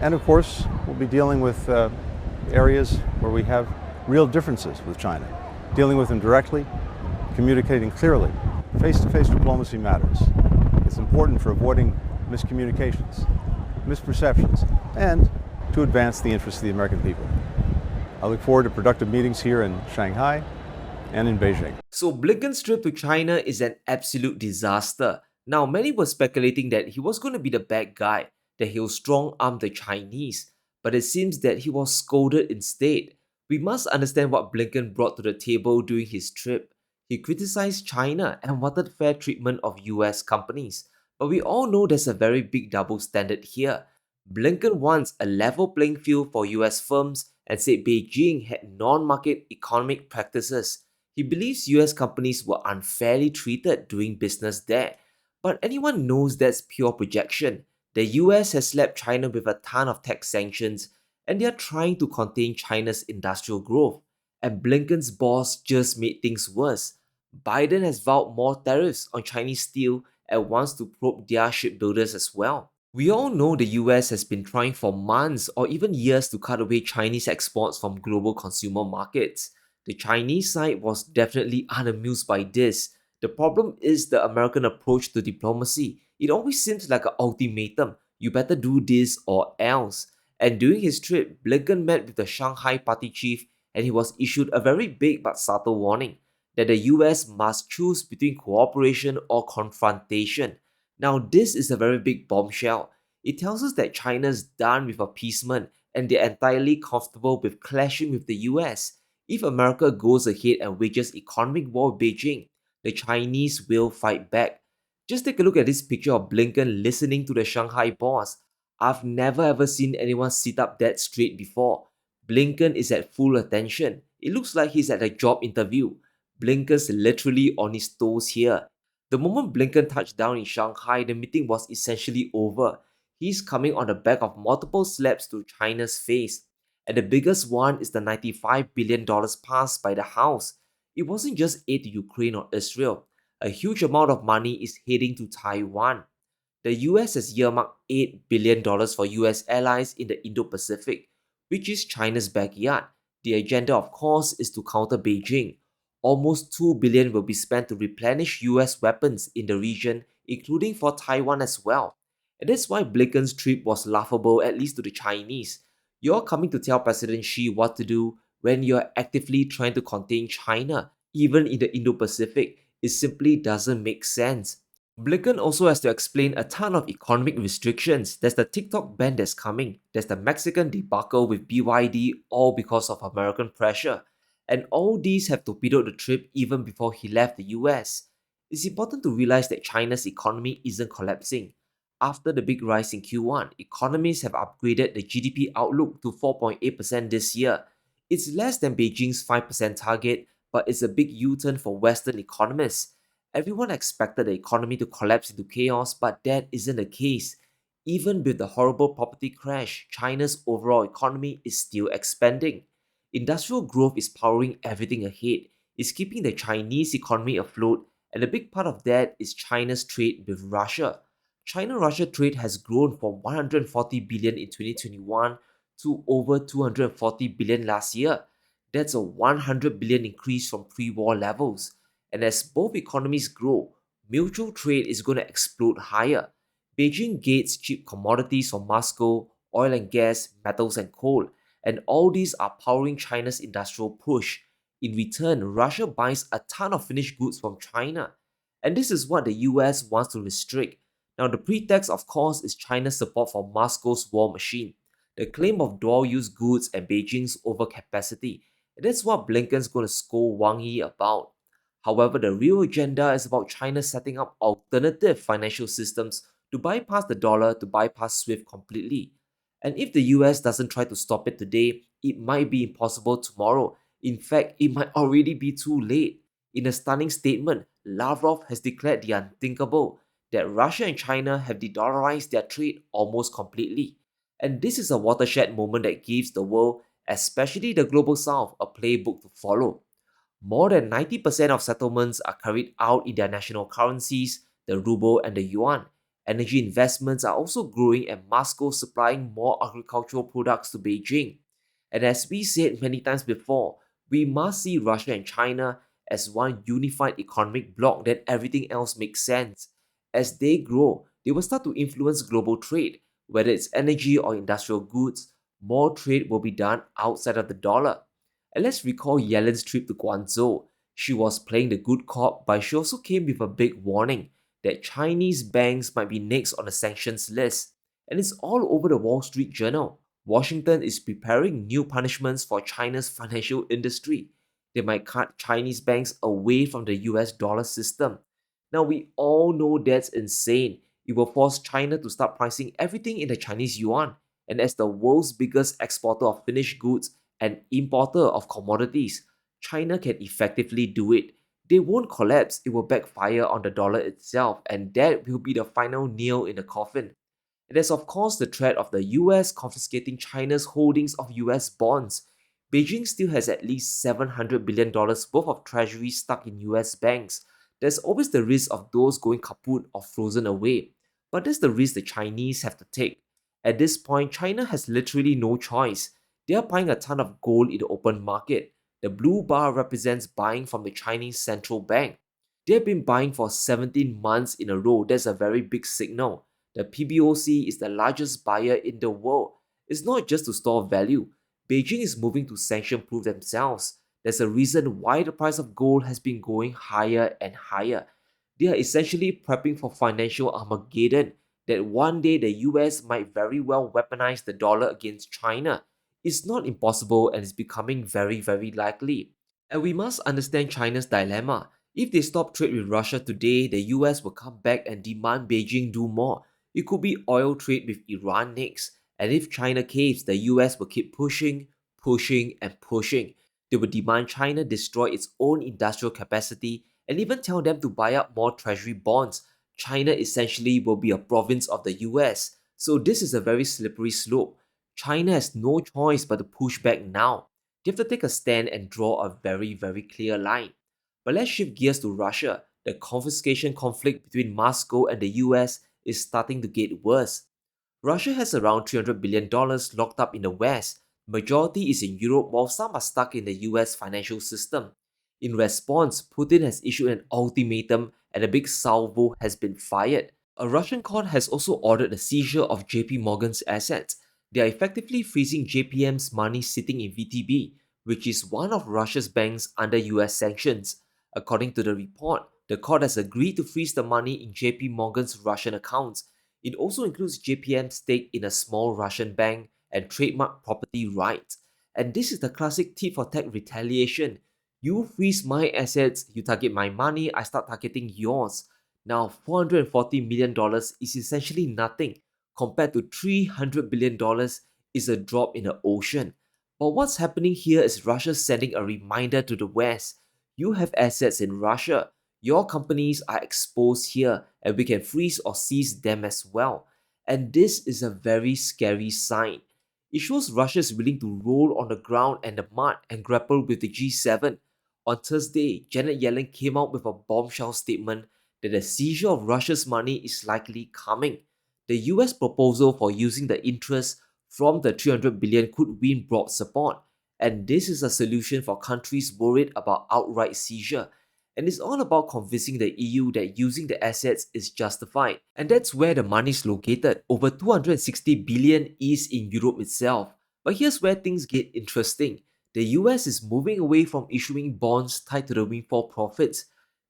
And of course, we'll be dealing with areas where we have real differences with China, dealing with them directly, communicating clearly. Face-to-face diplomacy matters. It's important for avoiding miscommunications, misperceptions, and to advance the interests of the American people. I look forward to productive meetings here in Shanghai and in Beijing. So Blinken's trip to China is an absolute disaster. Now, many were speculating that he was going to be the bad guy, that he'll strong-arm the Chinese, but it seems that he was scolded instead. We must understand what Blinken brought to the table during his trip. He criticized China and wanted fair treatment of US companies. But we all know there's a very big double standard here. Blinken wants a level playing field for US firms and said Beijing had non-market economic practices. He believes US companies were unfairly treated doing business there. But anyone knows that's pure projection. The US has slapped China with a ton of tax sanctions and they are trying to contain China's industrial growth. And Blinken's boss just made things worse. Biden has vowed more tariffs on Chinese steel and wants to probe their shipbuilders as well. We all know the US has been trying for months or even years to cut away Chinese exports from global consumer markets. The Chinese side was definitely unamused by this. The problem is the American approach to diplomacy. It always seems like an ultimatum. You better do this or else. And during his trip, Blinken met with the Shanghai party chief and he was issued a very big but subtle warning that the US must choose between cooperation or confrontation. Now, this is a very big bombshell. It tells us that China's done with appeasement and they're entirely comfortable with clashing with the US. If America goes ahead and wages economic war with Beijing, the Chinese will fight back. Just take a look at this picture of Blinken listening to the Shanghai boss. I've never ever seen anyone sit up that straight before. Blinken is at full attention. It looks like he's at a job interview. Blinken's literally on his toes here. The moment Blinken touched down in Shanghai, the meeting was essentially over. He's coming on the back of multiple slaps to China's face. And the biggest one is the $95 billion passed by the House. It wasn't just aid to Ukraine or Israel. A huge amount of money is heading to Taiwan. The US has earmarked $8 billion for US allies in the Indo-Pacific, which is China's backyard. The agenda, of course, is to counter Beijing. Almost $2 billion will be spent to replenish US weapons in the region, including for Taiwan as well. And that's why Blinken's trip was laughable, at least to the Chinese. You're coming to tell President Xi what to do when you're actively trying to contain China, even in the Indo-Pacific. It simply doesn't make sense. Blinken also has to explain a ton of economic restrictions. There's the TikTok ban that's coming. There's the Mexican debacle with BYD, all because of American pressure. And all these have torpedoed the trip even before he left the US. It's important to realize that China's economy isn't collapsing. After the big rise in Q1, economists have upgraded the GDP outlook to 4.8% this year. It's less than Beijing's 5% target, but it's a big U-turn for Western economists. Everyone expected the economy to collapse into chaos, but that isn't the case. Even with the horrible property crash, China's overall economy is still expanding. Industrial growth is powering everything ahead. It's keeping the Chinese economy afloat, and a big part of that is China's trade with Russia. China-Russia trade has grown from 140 billion in 2021 to over 240 billion last year. That's a 100 billion increase from pre-war levels. And as both economies grow, mutual trade is going to explode higher. Beijing gates cheap commodities from Moscow, oil and gas, metals and coal, and all these are powering China's industrial push. In return, Russia buys a ton of finished goods from China. And this is what the US wants to restrict. Now, the pretext, of course, is China's support for Moscow's war machine, the claim of dual-use goods and Beijing's overcapacity. And that's what Blinken's going to scold Wang Yi about. However, the real agenda is about China setting up alternative financial systems to bypass the dollar, to bypass SWIFT completely. And if the US doesn't try to stop it today, it might be impossible tomorrow. In fact, it might already be too late. In a stunning statement, Lavrov has declared the unthinkable, that Russia and China have de-dollarized their trade almost completely. And this is a watershed moment that gives the world, especially the global south, a playbook to follow. More than 90% of settlements are carried out in their national currencies, the ruble and the yuan. Energy investments are also growing and Moscow supplying more agricultural products to Beijing. And as we said many times before, we must see Russia and China as one unified economic bloc that everything else makes sense. As they grow, they will start to influence global trade, whether it's energy or industrial goods. More trade will be done outside of the dollar. And let's recall Yellen's trip to Guangzhou. She was playing the good cop, but she also came with a big warning that Chinese banks might be next on the sanctions list. And it's all over the Wall Street Journal. Washington is preparing new punishments for China's financial industry. They might cut Chinese banks away from the US dollar system. Now, we all know that's insane. It will force China to start pricing everything in the Chinese yuan. And as the world's biggest exporter of finished goods and importer of commodities, China can effectively do it. They won't collapse, it will backfire on the dollar itself, and that will be the final nail in the coffin. And there's of course the threat of the US confiscating China's holdings of US bonds. Beijing still has at least $700 billion worth of treasuries stuck in US banks. There's always the risk of those going kaput or frozen away. But that's the risk the Chinese have to take. At this point, China has literally no choice. They are buying a ton of gold in the open market. The blue bar represents buying from the Chinese central bank. They have been buying for 17 months in a row. That's a very big signal. The PBOC is the largest buyer in the world. It's not just to store value. Beijing is moving to sanction-proof themselves. There's a reason why the price of gold has been going higher and higher. They are essentially prepping for financial Armageddon, that one day the US might very well weaponize the dollar against China. It's not impossible and it's becoming very, very likely. And we must understand China's dilemma. If they stop trade with Russia today, the US will come back and demand Beijing do more. It could be oil trade with Iran next. And if China caves, the US will keep pushing, pushing, and pushing. They will demand China destroy its own industrial capacity and even tell them to buy up more treasury bonds. China essentially will be a province of the US. So this is a very slippery slope. China has no choice but to push back now. They have to take a stand and draw a very, very clear line. But let's shift gears to Russia. The confiscation conflict between Moscow and the US is starting to get worse. Russia has around $300 billion locked up in the West. Majority is in Europe while some are stuck in the US financial system. In response, Putin has issued an ultimatum and a big salvo has been fired. A Russian court has also ordered the seizure of JP Morgan's assets. They are effectively freezing JPM's money sitting in VTB, which is one of Russia's banks under US sanctions. According to the report, the court has agreed to freeze the money in JP Morgan's Russian accounts. It also includes JPM's stake in a small Russian bank and trademark property rights. And this is the classic tit for tat retaliation. You freeze my assets, you target my money, I start targeting yours. Now, $440 million is essentially nothing compared to $300 billion is a drop in the ocean. But what's happening here is Russia sending a reminder to the West. You have assets in Russia. Your companies are exposed here and we can freeze or seize them as well. And this is a very scary sign. It shows Russia is willing to roll on the ground and the mud and grapple with the G7. On Thursday, Janet Yellen came out with a bombshell statement that the seizure of Russia's money is likely coming. The US proposal for using the interest from the 300 billion could win broad support, and this is a solution for countries worried about outright seizure. And it's all about convincing the EU that using the assets is justified. And that's where the money is located. Over 260 billion is in Europe itself. But here's where things get interesting. The US is moving away from issuing bonds tied to the windfall profits.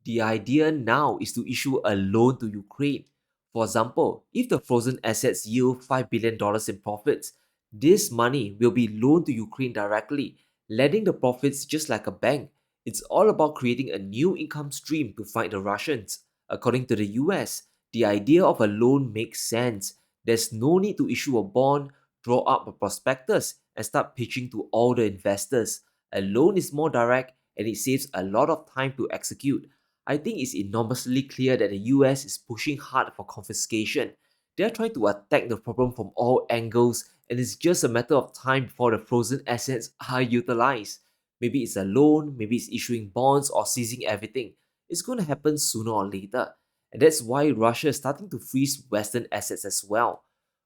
The idea now is to issue a loan to Ukraine. For example, if the frozen assets yield $5 billion in profits, this money will be loaned to Ukraine directly, lending the profits just like a bank. It's all about creating a new income stream to fight the Russians. According to the US, the idea of a loan makes sense. There's no need to issue a bond, draw up a prospectus, and start pitching to all the investors. A loan is more direct and it saves a lot of time to execute. I think it's enormously clear that the US is pushing hard for confiscation. They are trying to attack the problem from all angles, and it's just a matter of time before the frozen assets are utilized. Maybe it's a loan, maybe it's issuing bonds or seizing everything. It's going to happen sooner or later. And that's why Russia is starting to freeze Western assets as well.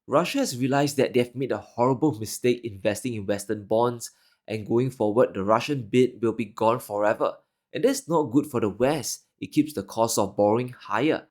Russia has realized that they've made a horrible mistake investing in Western bonds, and going forward, the Russian bid will be gone forever. And that's not good for the West. It keeps the cost of borrowing higher.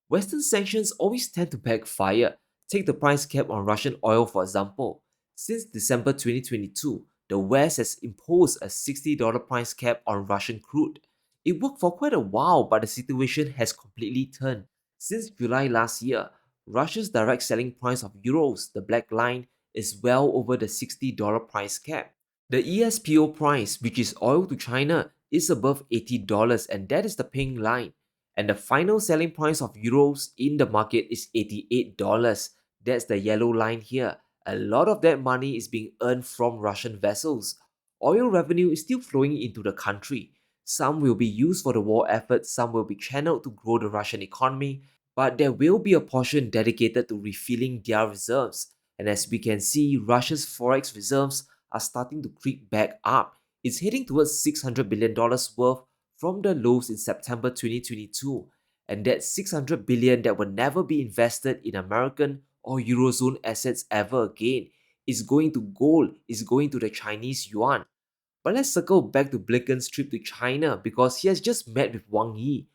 Western sanctions always tend to backfire. Take the price cap on Russian oil, for example. Since December 2022, the West has imposed a $60 price cap on Russian crude. It worked for quite a while, but the situation has completely turned. Since July last year, Russia's direct selling price of euros, the black line, is well over the $60 price cap. The ESPO price, which is oil to China, is above $80, and that is the pink line. And the final selling price of euros in the market is $88. That's the yellow line here. A lot of that money is being earned from Russian vessels. Oil revenue is still flowing into the country. Some will be used for the war effort, some will be channeled to grow the Russian economy, but there will be a portion dedicated to refilling their reserves. And as we can see, Russia's forex reserves are starting to creep back up. It's heading towards $600 billion worth from the lows in September 2022. And that 600 billion that will never be invested in American or Eurozone assets ever again is going to gold, is going to the Chinese yuan. But let's circle back to Blinken's trip to China because he has just met with Wang Yi.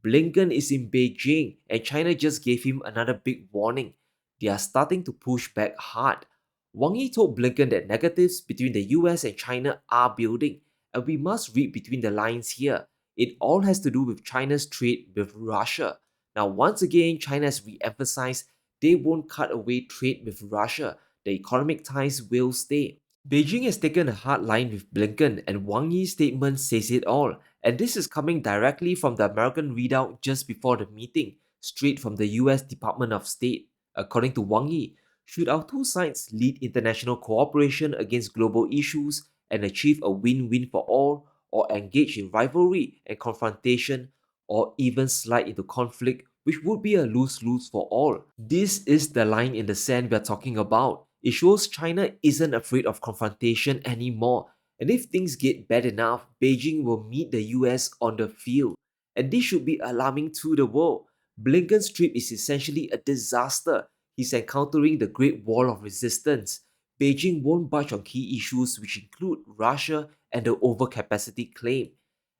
Blinken is in Beijing and China just gave him another big warning. They are starting to push back hard. Wang Yi told Blinken that negatives between the US and China are building, and we must read between the lines here. It all has to do with China's trade with Russia. Now, once again, China has re-emphasized they won't cut away trade with Russia. The economic ties will stay. Beijing has taken a hard line with Blinken, and Wang Yi's statement says it all. And this is coming directly from the American readout just before the meeting, straight from the US Department of State. According to Wang Yi, should our two sides lead international cooperation against global issues and achieve a win-win for all, or engage in rivalry and confrontation, or even slide into conflict, which would be a lose-lose for all? This is the line in the sand we're talking about. It shows China isn't afraid of confrontation anymore. And if things get bad enough, Beijing will meet the US on the field. And this should be alarming to the world. Blinken's trip is essentially a disaster. He's encountering the Great Wall of Resistance. Beijing won't budge on key issues which include Russia and the overcapacity claim.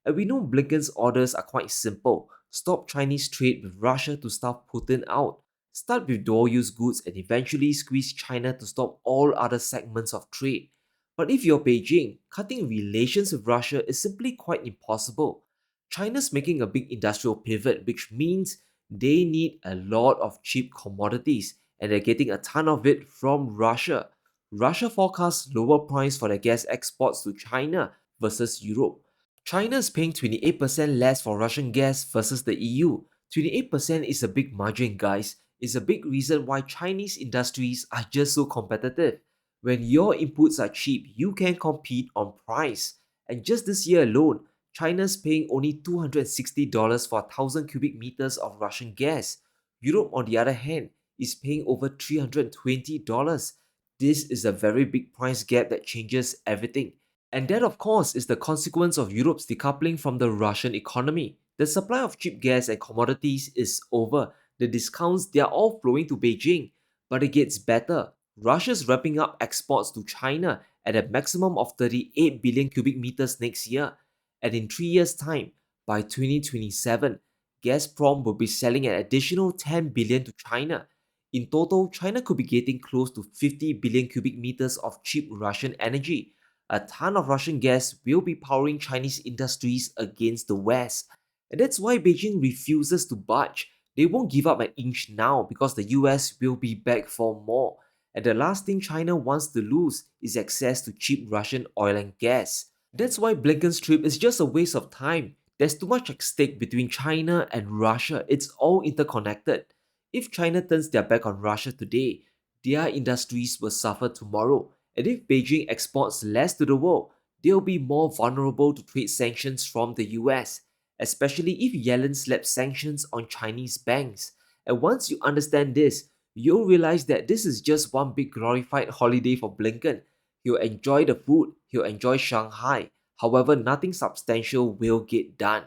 And we know Blinken's orders are quite simple. Stop Chinese trade with Russia to stop Putin out. Start with dual-use goods and eventually squeeze China to stop all other segments of trade. But if you're Beijing, cutting relations with Russia is simply quite impossible. China's making a big industrial pivot, which means they need a lot of cheap commodities, and they're getting a ton of it from Russia. Russia forecasts lower price for their gas exports to China versus Europe. China is paying 28% less for Russian gas versus the EU. 28% is a big margin, guys. It's a big reason why Chinese industries are just so competitive. When your inputs are cheap, you can compete on price. And just this year alone, China's paying only $260 for 1,000 cubic meters of Russian gas. Europe, on the other hand, is paying over $320. This is a very big price gap that changes everything. And that, of course, is the consequence of Europe's decoupling from the Russian economy. The supply of cheap gas and commodities is over. The discounts, they are all flowing to Beijing. But it gets better. Russia's ramping up exports to China at a maximum of 38 billion cubic meters next year. And in 3 years' time, by 2027, Gazprom will be selling an additional 10 billion to China. In total, China could be getting close to 50 billion cubic meters of cheap Russian energy. A ton of Russian gas will be powering Chinese industries against the West. And that's why Beijing refuses to budge. They won't give up an inch now because the US will be back for more. And the last thing China wants to lose is access to cheap Russian oil and gas. That's why Blinken's trip is just a waste of time. There's too much at stake between China and Russia. It's all interconnected. If China turns their back on Russia today, their industries will suffer tomorrow. And if Beijing exports less to the world, they'll be more vulnerable to trade sanctions from the US, especially if Yellen slaps sanctions on Chinese banks. And once you understand this, you'll realize that this is just one big glorified holiday for Blinken. He'll enjoy the food, he'll enjoy Shanghai. However, nothing substantial will get done.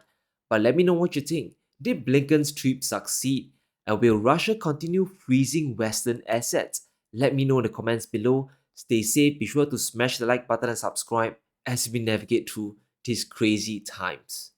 But let me know what you think. Did Blinken's trip succeed? And will Russia continue freezing Western assets? Let me know in the comments below. Stay safe, be sure to smash the like button and subscribe as we navigate through these crazy times.